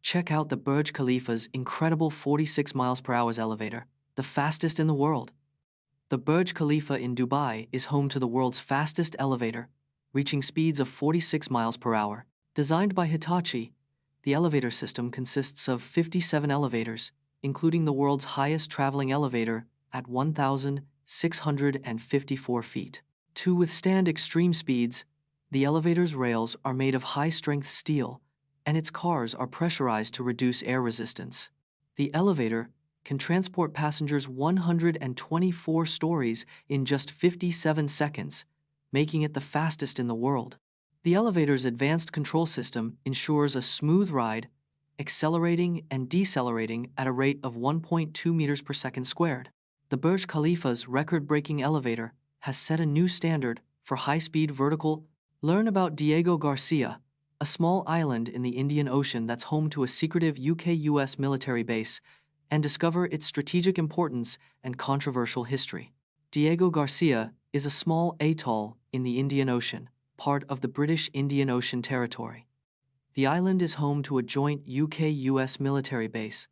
Check out the Burj Khalifa's incredible 46 miles per hour elevator, the fastest in the world. The Burj Khalifa in Dubai is home to the world's fastest elevator, reaching speeds of 46 miles per hour. Designed by Hitachi, the elevator system consists of 57 elevators, including the world's highest traveling elevator at 1,654 feet. To withstand extreme speeds, the elevator's rails are made of high-strength steel, and its cars are pressurized to reduce air resistance. The elevator can transport passengers 124 stories in just 57 seconds, making it the fastest in the world. The elevator's advanced control system ensures a smooth ride, accelerating and decelerating at a rate of 1.2 meters per second squared. The Burj Khalifa's record-breaking elevator has set a new standard for high-speed vertical. Learn about Diego Garcia, a small island in the Indian Ocean that's home to a secretive UK-US military base, and discover its strategic importance and controversial history. Diego Garcia is a small atoll in the Indian Ocean, part of the British Indian Ocean Territory. The island is home to a joint UK-US military base,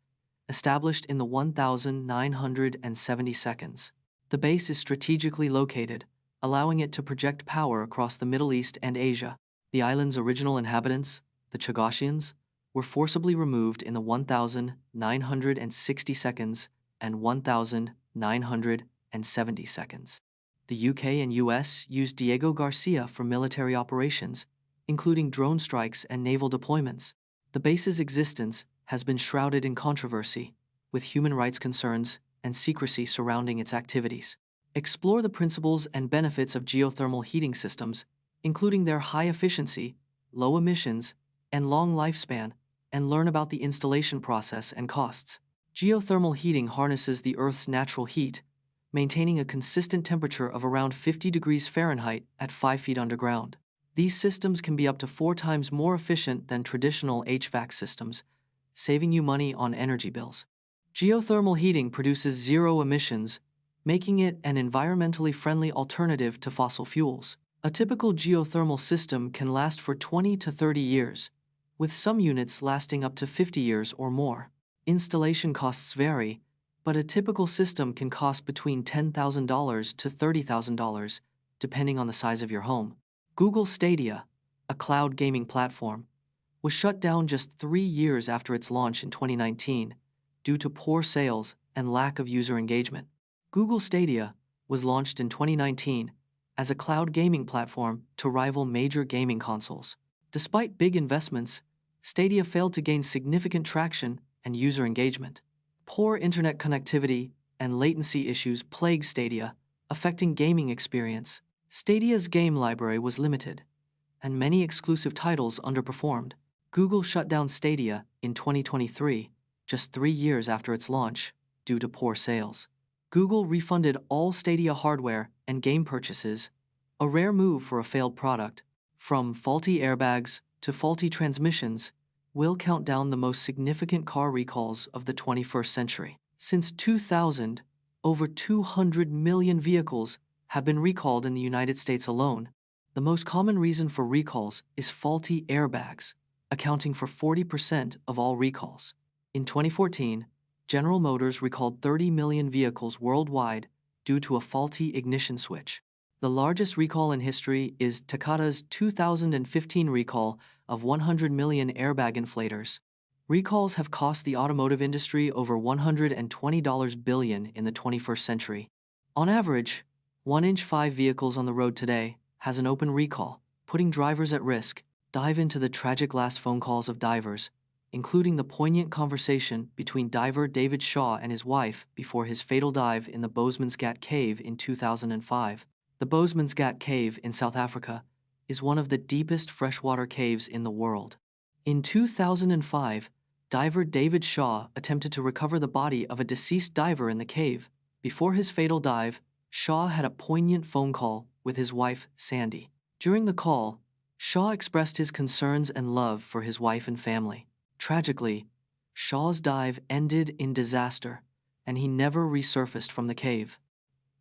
established in the 1972. The base is strategically located, allowing it to project power across the Middle East and Asia. The island's original inhabitants, the Chagosians, were forcibly removed in the 1960s and 1970s. The UK and US used Diego Garcia for military operations, including drone strikes and naval deployments. The base's existence has been shrouded in controversy, with human rights concerns and secrecy surrounding its activities. Explore the principles and benefits of geothermal heating systems, including their high efficiency, low emissions, and long lifespan, and learn about the installation process and costs. Geothermal heating harnesses the Earth's natural heat, maintaining a consistent temperature of around 50 degrees Fahrenheit at 5 feet underground. These systems can be up to 4 times more efficient than traditional HVAC systems, saving you money on energy bills. Geothermal heating produces zero emissions, making it an environmentally friendly alternative to fossil fuels. A typical geothermal system can last for 20 to 30 years, with some units lasting up to 50 years or more. Installation costs vary, but a typical system can cost between $10,000 to $30,000, depending on the size of your home. Google Stadia, a cloud gaming platform, was shut down just 3 years after its launch in 2019 due to poor sales and lack of user engagement. Google Stadia was launched in 2019 as a cloud gaming platform to rival major gaming consoles. Despite big investments, Stadia failed to gain significant traction and user engagement. Poor internet connectivity and latency issues plagued Stadia, affecting gaming experience. Stadia's game library was limited, and many exclusive titles underperformed. Google shut down Stadia in 2023, just 3 years after its launch, due to poor sales. Google refunded all Stadia hardware and game purchases, a rare move for a failed product. From faulty airbags to faulty transmissions, will count down the most significant car recalls of the 21st century. Since 2000, over 200 million vehicles have been recalled in the United States alone. The most common reason for recalls is faulty airbags, accounting for 40% of all recalls. In 2014, General Motors recalled 30 million vehicles worldwide due to a faulty ignition switch. The largest recall in history is Takata's 2015 recall of 100 million airbag inflators. Recalls have cost the automotive industry over $120 billion in the 21st century. On average, 1 in 5 vehicles on the road today has an open recall, putting drivers at risk. Dive into the tragic last phone calls of divers, including the poignant conversation between diver David Shaw and his wife before his fatal dive in the Boesmansgat Cave in 2005. The Boesmansgat Cave in South Africa is one of the deepest freshwater caves in the world. In 2005, diver David Shaw attempted to recover the body of a deceased diver in the cave. Before his fatal dive, Shaw had a poignant phone call with his wife, Sandy. During the call, Shaw expressed his concerns and love for his wife and family. Tragically, Shaw's dive ended in disaster, and he never resurfaced from the cave.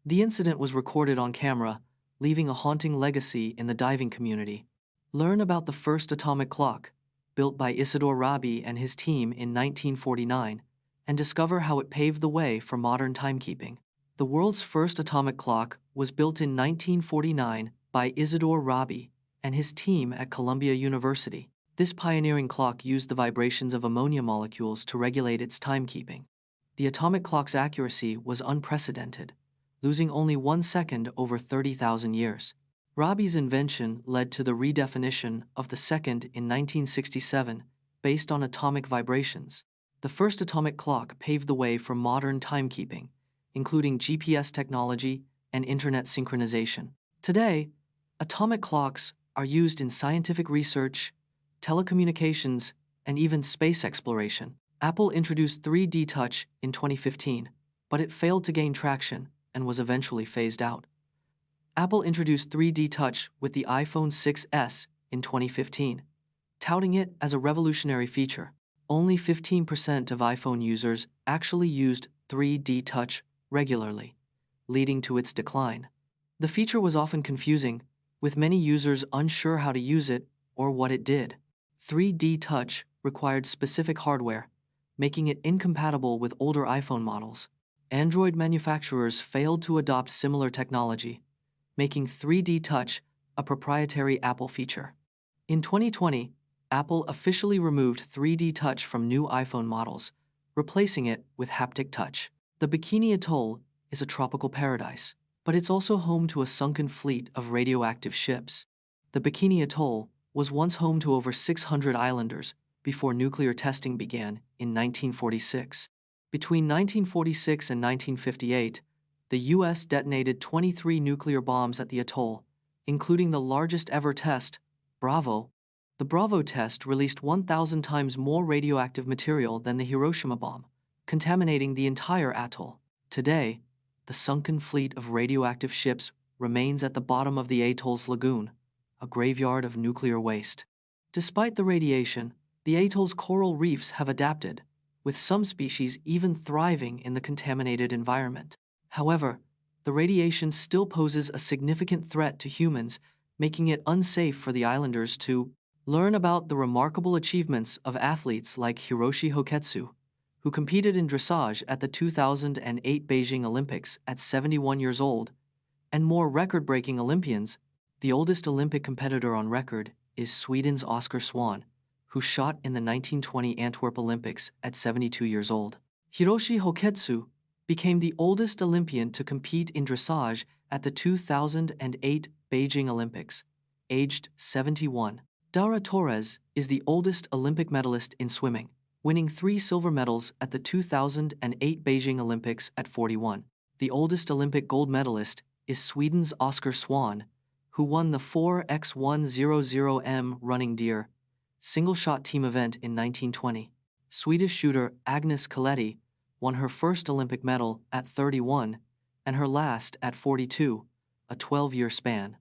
The incident was recorded on camera, leaving a haunting legacy in the diving community. Learn about the first atomic clock, built by Isidore Rabi and his team in 1949, and discover how it paved the way for modern timekeeping. The world's first atomic clock was built in 1949 by Isidore Rabi and his team at Columbia University. This pioneering clock used the vibrations of ammonia molecules to regulate its timekeeping. The atomic clock's accuracy was unprecedented, losing only 1 second over 30,000 years. Rabi's invention led to the redefinition of the second in 1967 based on atomic vibrations. The first atomic clock paved the way for modern timekeeping, including GPS technology and internet synchronization. Today, atomic clocks are used in scientific research, telecommunications, and even space exploration. Apple introduced 3D Touch in 2015, but it failed to gain traction and was eventually phased out. Apple introduced 3D Touch with the iPhone 6s in 2015, touting it as a revolutionary feature. Only 15% of iPhone users actually used 3D Touch regularly, leading to its decline. The feature was often confusing, with many users unsure how to use it or what it did. 3D Touch required specific hardware, making it incompatible with older iPhone models. Android manufacturers failed to adopt similar technology, making 3D Touch a proprietary Apple feature. In 2020, Apple officially removed 3D Touch from new iPhone models, replacing it with haptic touch. The Bikini Atoll is a tropical paradise, but it's also home to a sunken fleet of radioactive ships. The Bikini Atoll was once home to over 600 islanders before nuclear testing began in 1946. Between 1946 and 1958, the U.S. detonated 23 nuclear bombs at the atoll, including the largest ever test, Bravo. The Bravo test released 1,000 times more radioactive material than the Hiroshima bomb, contaminating the entire atoll. Today, the sunken fleet of radioactive ships remains at the bottom of the atoll's lagoon, a graveyard of nuclear waste. Despite the radiation, the atoll's coral reefs have adapted, with some species even thriving in the contaminated environment. However, the radiation still poses a significant threat to humans, making it unsafe for the islanders to learn about the remarkable achievements of athletes like Hiroshi Hoketsu, who competed in dressage at the 2008 Beijing Olympics at 71 years old, and more record-breaking Olympians. The oldest Olympic competitor on record is Sweden's Oskar Swan, who shot in the 1920 Antwerp Olympics at 72 years old. Hiroshi Hoketsu became the oldest Olympian to compete in dressage at the 2008 Beijing Olympics, aged 71. Dara Torres is the oldest Olympic medalist in swimming, winning 3 silver medals at the 2008 Beijing Olympics at 41. The oldest Olympic gold medalist is Sweden's Oskar Swan, who won the 4x100m running deer single-shot team event in 1920. Swedish shooter Agnes Coletti won her first Olympic medal at 31 and her last at 42, a 12-year span.